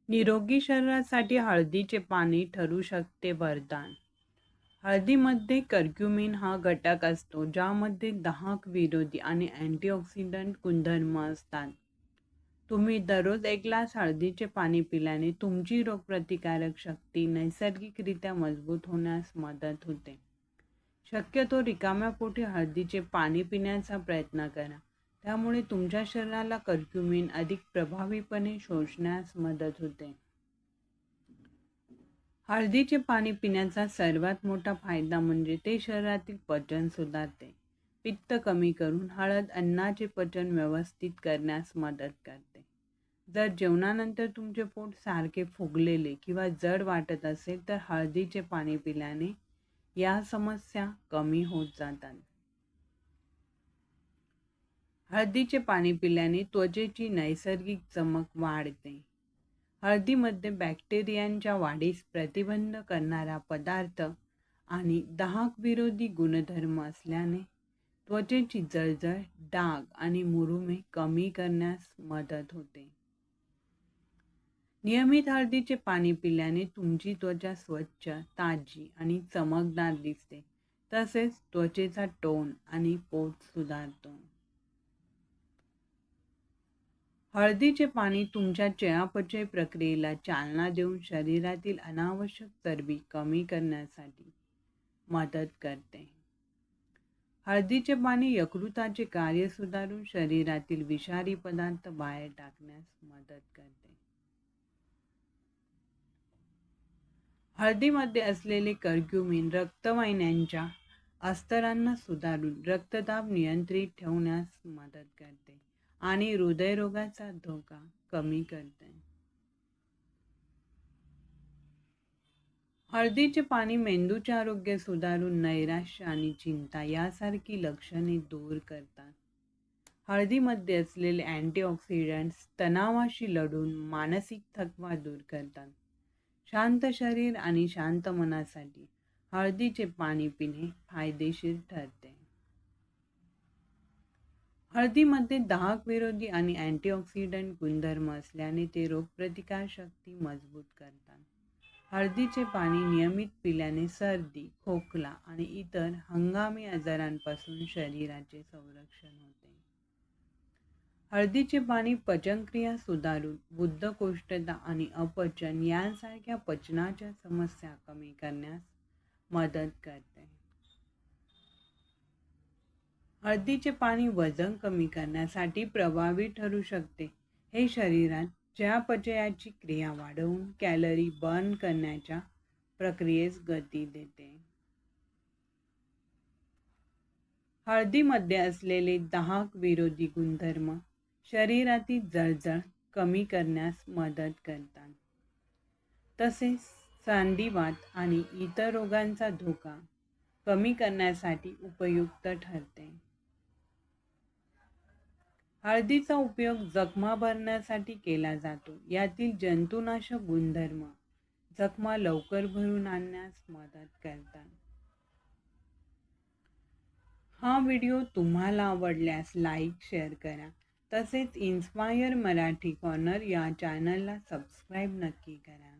निरोगी शरीरासाठी हळदीचे पाणी ठरू शकते वरदान. हळदीमध्ये कर्क्युमिन हा घटक असतो, ज्यामध्ये दाहक विरोधी आणि अँटीऑक्सिडंट गुणधर्म असतात. तुम्ही दररोज 1 ग्लास हळदीचे पाणी पिल्याने तुमची रोगप्रतिकारक शक्ती नैसर्गिकरित्या मजबूत होण्यास मदत होते. शक्यतो रिकाम्या पोटी हळदीचे पाणी पिण्याचा प्रयत्न करा. त्यामुळे तुमच्या शरीराला कर्क्युमिन अधिक प्रभावीपणे शोषण्यास मदत होते. हळदीचे पाणी पिण्याचा सर्वात मोठा फायदा म्हणजे ते शरीरातील पचन सुधारते. पित्त कमी करून हळद अन्नाचे पचन व्यवस्थित करण्यास मदत करते. जर जेवणानंतर तुमचे पोट सारखे फुगलेले किंवा जड वाटत असेल तर हळदीचे पाणी पिल्याने या समस्या कमी होत जातात. हळदीचे पाणी पिल्याने त्वचेची नैसर्गिक चमक वाढते. हळदीमध्ये बॅक्टेरियांच्या वाढीस प्रतिबंध करणारा पदार्थ आणि दाहक विरोधी गुणधर्म असल्याने त्वचेची जळजळ, डाग आणि मुरुमे कमी करण्यास मदत होते. नियमित हळदीचे पाणी पिल्याने तुमची त्वचा स्वच्छ, ताजी आणि चमकदार दिसते. तसेच त्वचेचा टोन आणि पोत सुधारतो. हळदीचे पाणी तुमच्या चयापचय प्रक्रियेला चालना देऊन शरीरातील अनावश्यक चरबी कमी करण्यासाठी मदत करते. हळदीचे पाणी यकृताचे कार्य सुधारून शरीरातील विषारी पदार्थ बाहेर टाकण्यास मदत करते. हळदीमध्ये असलेले कर्क्युमिन रक्तवाहिन्यांच्या अस्तरांना सुधारून रक्तदाब नियंत्रित ठेवण्यास मदत करते आणि हृदयरोगाचा धोका कमी करते. हळदीचे पाणी मेंदूचे आरोग्य सुधारून नैराश्य आणि चिंता यासारखी लक्षणे दूर करतात. हळदीमध्ये असलेले अँटीऑक्सिडंट्स तणावाशी लढून मानसिक थकवा दूर करतात. शांत शरीर आणि शांत मनासाठी हळदीचे पाणी पिणे फायदेशीर ठरते. हळदीमध्ये दाहक विरोधी आणि अँटीऑक्सिडंट गुणधर्म असल्याने ते रोगप्रतिकार शक्ती मजबूत करतात. हळदीचे पाणी नियमित पिल्याने सर्दी, खोकला आणि इतर हंगामी आजारांपासून शरीराचे संरक्षण होते. हळदीचे पाणी पचनक्रिया सुधारून बद्धकोष्ठता आणि अपचन यांसारख्या पचनाच्या समस्या कमी करण्यास मदत करते. हळदीचे पाणी वजन कमी करण्यासाठी प्रभावी ठरू शकते. हे शरीरात चयापचयाची क्रिया वाढवून कॅलरी बर्न करण्याच्या प्रक्रियेस गती देते. हळदीमध्ये असलेले दाहक विरोधी गुणधर्म शरीरातील जळजळ कमी करण्यास मदत करतात. तसेच सांधिवात आणि इतर रोगांचा धोका कमी करण्यासाठी उपयुक्त ठरते. हळदीचा उपयोग जखमा भरण्यासाठी केला जातो. यातील जंतुनाशक गुणधर्म जखमा लवकर भरून आणण्यास मदत करतात. हा व्हिडिओ तुम्हाला आवडल्यास लाईक, शेअर करा. तसेच इन्स्पायर मराठी कॉर्नर या चॅनलला सबस्क्राईब नक्की करा.